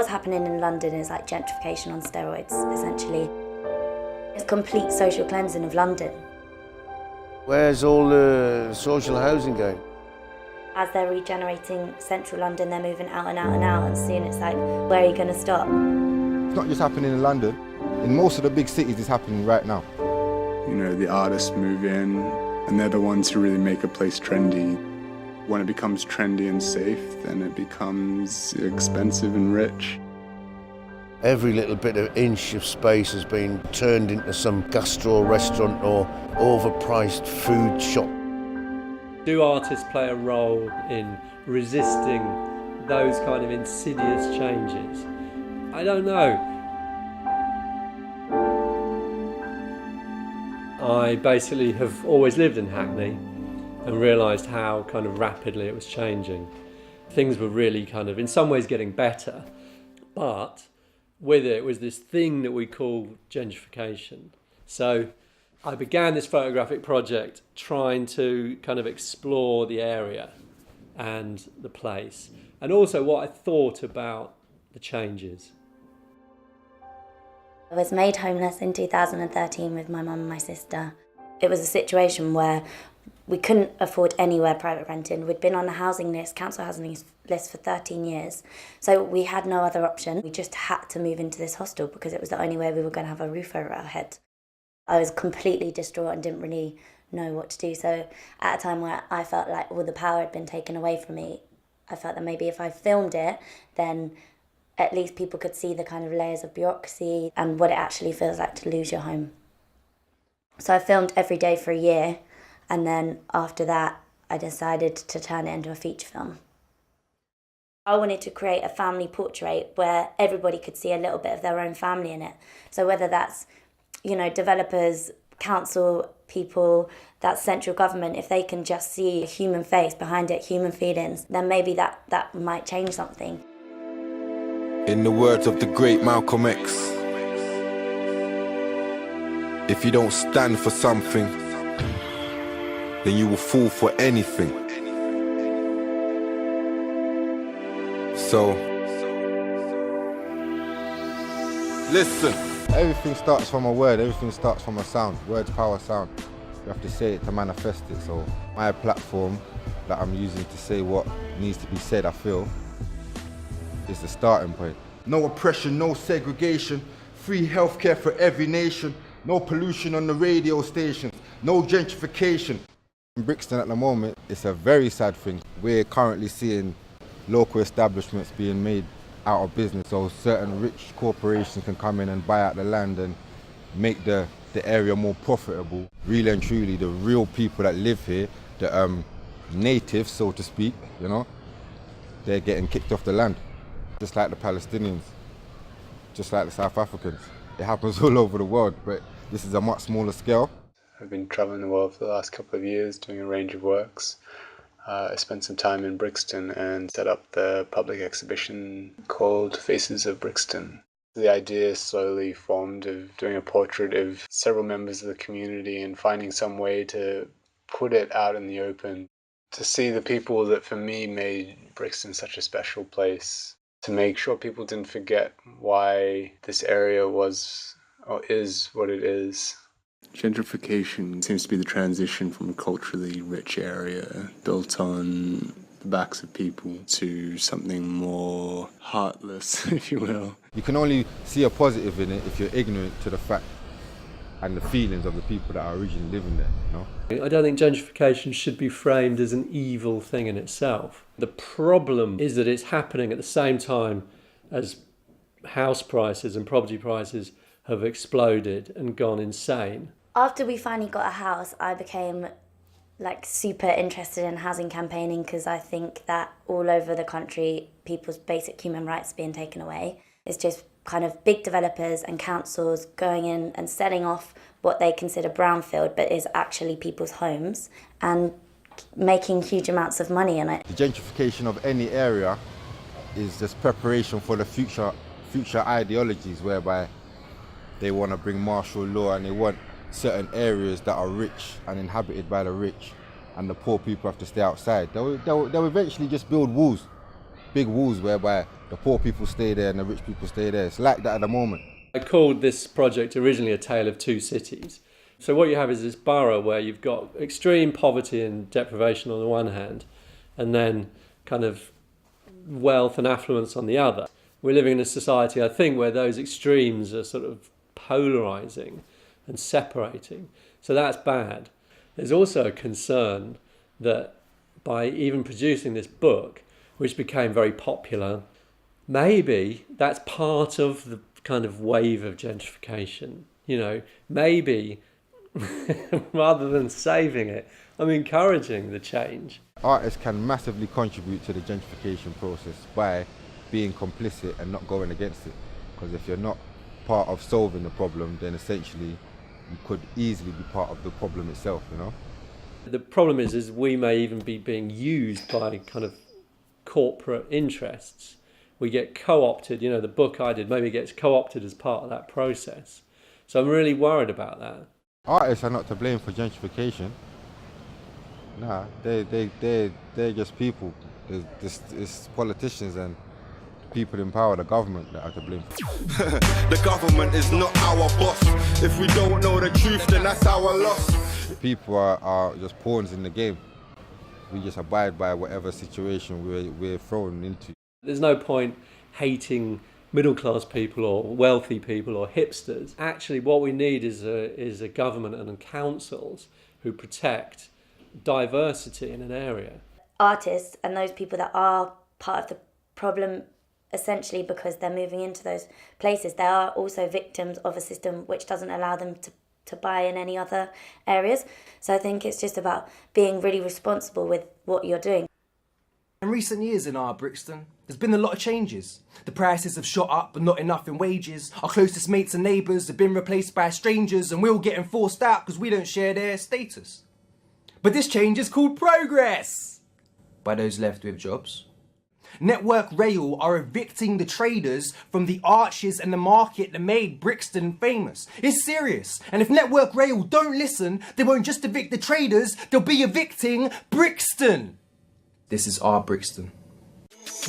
What's happening in London is like gentrification on steroids, essentially. It's complete social cleansing of London. Where's all the social housing going? As they're regenerating central London, they're moving out and out and out, and soon it's like, where are you going to stop? It's not just happening in London. In most of the big cities, it's happening right now. You know, the artists move in, and they're the ones who really make a place trendy. When it becomes trendy and safe, then it becomes expensive and rich. Every little bit of inch of space has been turned into some gastro restaurant or overpriced food shop. Do artists play a role in resisting those kind of insidious changes? I don't know. I basically have always lived in Hackney and realised how kind of rapidly it was changing. Things were really kind of in some ways getting better, but with it was this thing that we call gentrification. So I began this photographic project trying to kind of explore the area and the place, and also what I thought about the changes. I was made homeless in 2013 with my mum and my sister. It was a situation where we couldn't afford anywhere private renting. We'd been on the housing list, council housing list for 13 years. So we had no other option. We just had to move into this hostel because it was the only way we were going to have a roof over our head. I was completely distraught and didn't really know what to do. So at a time where I felt like all the power had been taken away from me, I felt that maybe if I filmed it, then at least people could see the kind of layers of bureaucracy and what it actually feels like to lose your home. So I filmed every day for a year. And then after that, I decided to turn it into a feature film. I wanted to create a family portrait where everybody could see a little bit of their own family in it. So whether that's, you know, developers, council people, that's central government, if they can just see a human face behind it, human feelings, then maybe that might change something. In the words of the great Malcolm X, if you don't stand for something, then you will fall for anything. So, listen. Everything starts from a word, everything starts from a sound. Words power sound. You have to say it to manifest it. So my platform that I'm using to say what needs to be said, I feel, is the starting point. No oppression, no segregation, free healthcare for every nation, no pollution on the radio stations, no gentrification. In Brixton at the moment, it's a very sad thing. We're currently seeing local establishments being made out of business, so certain rich corporations can come in and buy out the land and make the area more profitable. Really and truly, the real people that live here, the natives, so to speak, you know, they're getting kicked off the land. Just like the Palestinians, just like the South Africans. It happens all over the world, but this is a much smaller scale. I've been travelling the world for the last couple of years doing a range of works. I spent some time in Brixton and set up the public exhibition called Faces of Brixton. The idea slowly formed of doing a portrait of several members of the community and finding some way to put it out in the open, to see the people that for me made Brixton such a special place, to make sure people didn't forget why this area was or is what it is. Gentrification seems to be the transition from a culturally rich area built on the backs of people to something more heartless, if you will. You can only see a positive in it if you're ignorant to the fact and the feelings of the people that are originally living there, you know? I don't think gentrification should be framed as an evil thing in itself. The problem is that it's happening at the same time as house prices and property prices have exploded and gone insane. After we finally got a house, I became like super interested in housing campaigning because I think that all over the country, people's basic human rights are being taken away. It's just kind of big developers and councils going in and selling off what they consider brownfield, but is actually people's homes, and making huge amounts of money in it. The gentrification of any area is just preparation for the future ideologies whereby they want to bring martial law and they want certain areas that are rich and inhabited by the rich, and the poor people have to stay outside. They'll eventually just build walls big walls whereby the poor people stay there and the rich people stay there. It's like that at the moment. I called this project originally A Tale of Two Cities. So what you have is this borough where you've got extreme poverty and deprivation on the one hand, and then kind of wealth and affluence on the other. We're living in a society, I think, where those extremes are sort of polarising and separating. So that's bad. There's also a concern that by even producing this book, which became very popular, maybe that's part of the kind of wave of gentrification. You know, maybe rather than saving it, I'm encouraging the change. Artists can massively contribute to the gentrification process by being complicit and not going against it. Because if you're not part of solving the problem, then essentially you could easily be part of the problem itself, you know? The problem is we may even be being used by kind of corporate interests. We get co-opted, you know, the book I did maybe gets co-opted as part of that process. So I'm really worried about that. Artists are not to blame for gentrification. Nah, they're just people. It's politicians and people in power, the government, that are to blame. The government is not our boss. If we don't know the truth, then that's our loss. People are just pawns in the game. We just abide by whatever situation we're thrown into. There's no point hating middle-class people or wealthy people or hipsters. Actually, what we need is a government and councils who protect diversity in an area. Artists and those people that are part of the problem, essentially because they're moving into those places, they are also victims of a system which doesn't allow them to buy in any other areas. So I think it's just about being really responsible with what you're doing. In recent years in our Brixton, there's been a lot of changes. The prices have shot up, but not enough in wages. Our closest mates and neighbours have been replaced by strangers, and we're all getting forced out because we don't share their status. But this change is called progress by those left with jobs. Network Rail are evicting the traders from the arches and the market that made Brixton famous. It's serious. And if Network Rail don't listen, they won't just evict the traders, they'll be evicting Brixton. This is our Brixton.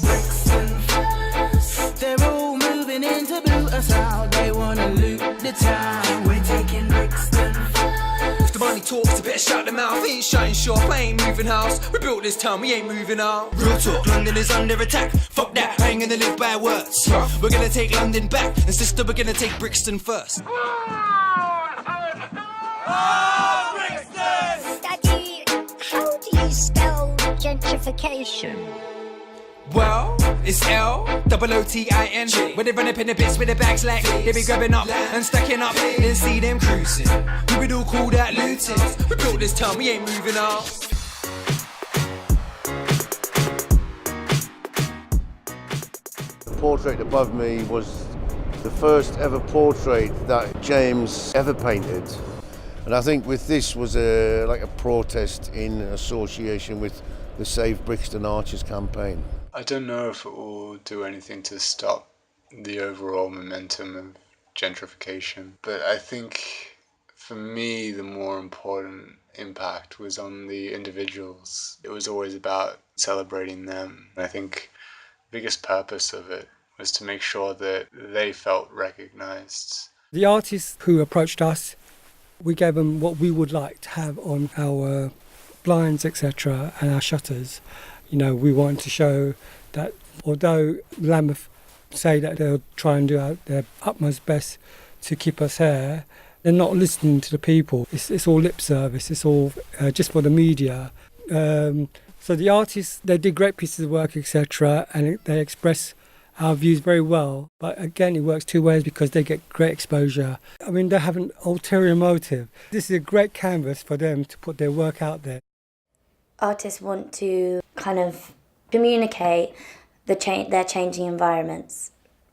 Brixton first. They're all moving in to boot us out. They wanna loot the town. We're taking Brixton first. If the money talks, they better shut them out. Ain't shutting shop, I ain't moving house. We built this town, we ain't moving out. Real talk, London is under attack. Fuck that, I ain't gonna live by words. We're gonna take London back, and sister, we're gonna take Brixton first. Daddy, how do you spell gentrification? Well, it's L-O-O-T-I-N. Where they run up in the bits with the bags like they be grabbing up and stacking up and see them cruising. We would all call that looting. We built this town, we ain't moving out. The portrait above me was the first ever portrait that James ever painted. And I think with this was like a protest in association with the Save Brixton Arches campaign. I don't know if it will do anything to stop the overall momentum of gentrification, but I think for me the more important impact was on the individuals. It was always about celebrating them. I think the biggest purpose of it was to make sure that they felt recognised. The artists who approached us, we gave them what we would like to have on our blinds, etc., and our shutters. You know, we want to show that although Lambeth say that they'll try and do their utmost best to keep us here, they're not listening to the people. It's all lip service. It's all just for the media. So the artists, they did great pieces of work, etc., and they express our views very well. But again, it works two ways because they get great exposure. I mean, they have an ulterior motive. This is a great canvas for them to put their work out there. Artists want to kind of communicate their changing environments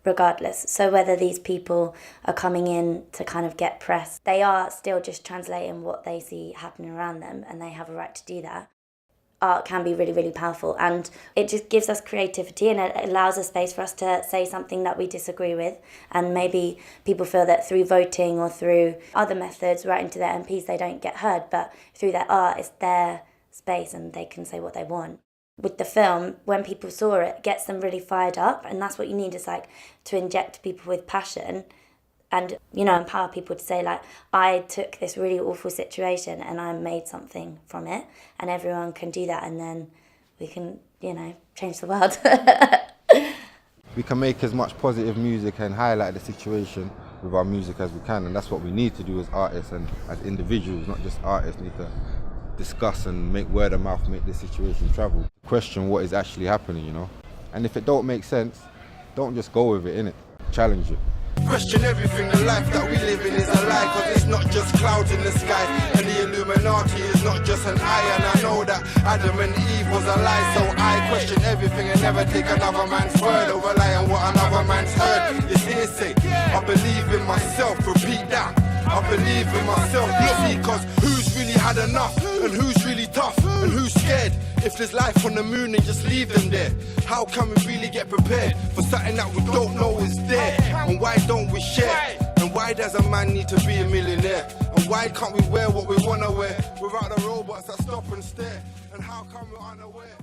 regardless. So whether these people are coming in to kind of get press, they are still just translating what they see happening around them, and they have a right to do that. Art can be really, really powerful, and it just gives us creativity, and it allows a space for us to say something that we disagree with, and maybe people feel that through voting or through other methods writing to their MPs they don't get heard, but through their art it's their space and they can say what they want. with the film, when people saw it, gets them really fired up, and that's what you need, is like to inject people with passion and, you know, empower people to say, like, I took this really awful situation and I made something from it, and everyone can do that, and then we can, you know, change the world. We can make as much positive music and highlight the situation with our music as we can, and that's what we need to do as artists and as individuals, not just artists. Need to discuss and make word of mouth, make this situation travel. Question what is actually happening, you know? And if it don't make sense, don't just go with it, innit? Challenge it. Question everything, the life that we live in is a lie, cause it's not just clouds in the sky, and the Illuminati is not just an eye, and I know that Adam and Eve was a lie, so I question everything and never take another man's word or rely on what another man's heard. It's hearsay. I believe in myself, repeat that. I believe in myself, you see, cause who's really had enough, and who's really tough, and who's scared? If there's life on the moon, then just leave them there. How can we really get prepared for something that we don't know is there? And why don't we share? And why does a man need to be a millionaire? And why can't we wear what we wanna wear without the robots that stop and stare? And how come we're unaware?